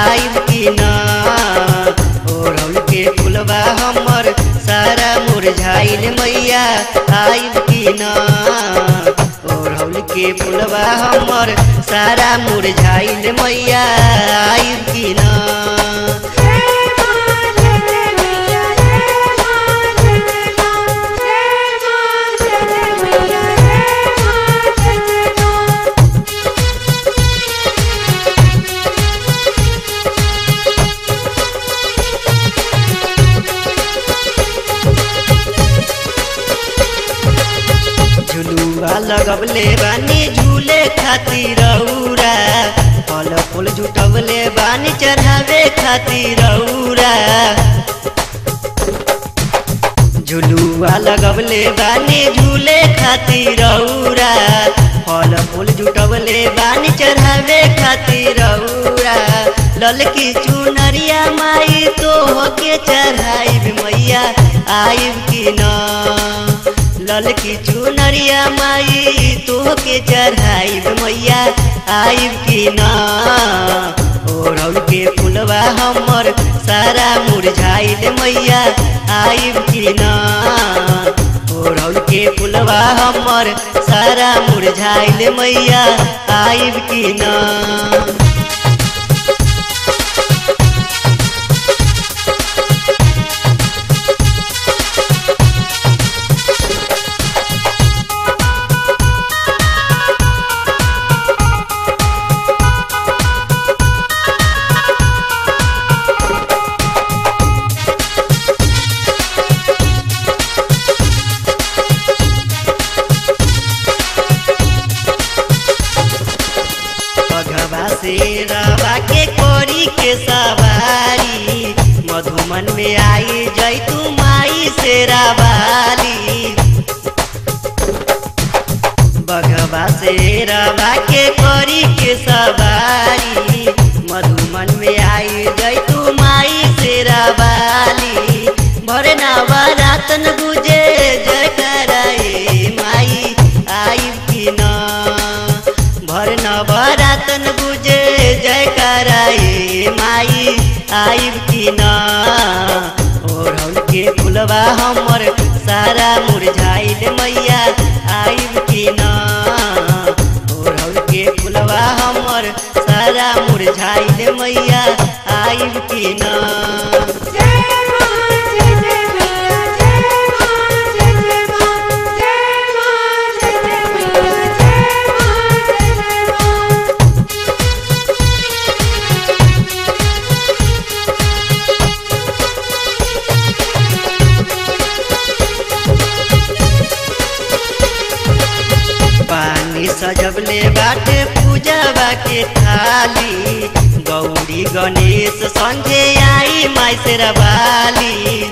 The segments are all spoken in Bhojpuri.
आइब की ना। ओढ़ौल के फुलवा हमर सारा मुरझाइल मैया आइब की ना। ओढ़ौल के फुलवा हमर सारा मुरझाइल मैया आइब की ना। झुलुआ लगवले बानी झूले खातिर रउरा, फल फूल जुटवले बानी चढ़ावे खातिर रउरा। झुलुआ लगवले बानी झूले खातिर रउरा, फल फूल जुटवले बानी चढ़ावे खातिर रउरा। ललकी चुनरिया माई तोह के चढ़ाइब मैया आइब की ना। ललकी चुनरिया माई तोह के चढ़ाइब मैया आइब की ना। ओढ़ौल के फुलवा हमर सारा मुरझाइल मैया आइब की ना। ओढ़ौल के फुलवा हमर सारा मुरझाइल मैया आइब की ना। शेरवा के कोरी के सवारी, मधुमन में आई जय तू माई शेरावाली। बघवा शेरवा के कोरी के सवारी, मधुमन में आई जय तू माई शेरावाली। भरे नवरातन गुजे जय कराए माई आइब की ना। भर नवरातन गुजे जय कराए माई आइब की ना। ओढ़ौल के फुलवा हमर सारा मुरझाइल मैया आइब की ना। ओढ़ौल के फुलवा हमर सारा मुरझाइल मैया आइब की ना। पानी सजवले बाटे पूजवा के थाली, गौरी गणेश संगे आई माई शेरावाली।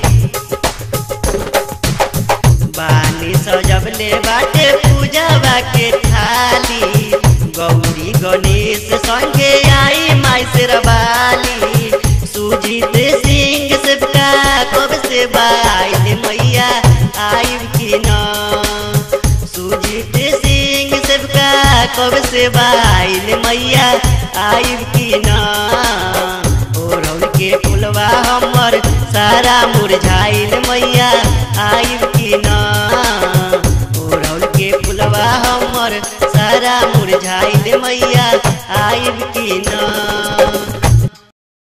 पानी सजवले बाटे पूजवा के थाली, गौरी गणेश संगे आई माई शेरावाली। सुजीत सिंह सबका कब से बाइल मैया आइब की ना। सुजीत सिंह सबका कब से बाइल मैया आइब की ना। ओढ़ौल के फुलवा हमर सारा मुरझाइल मैया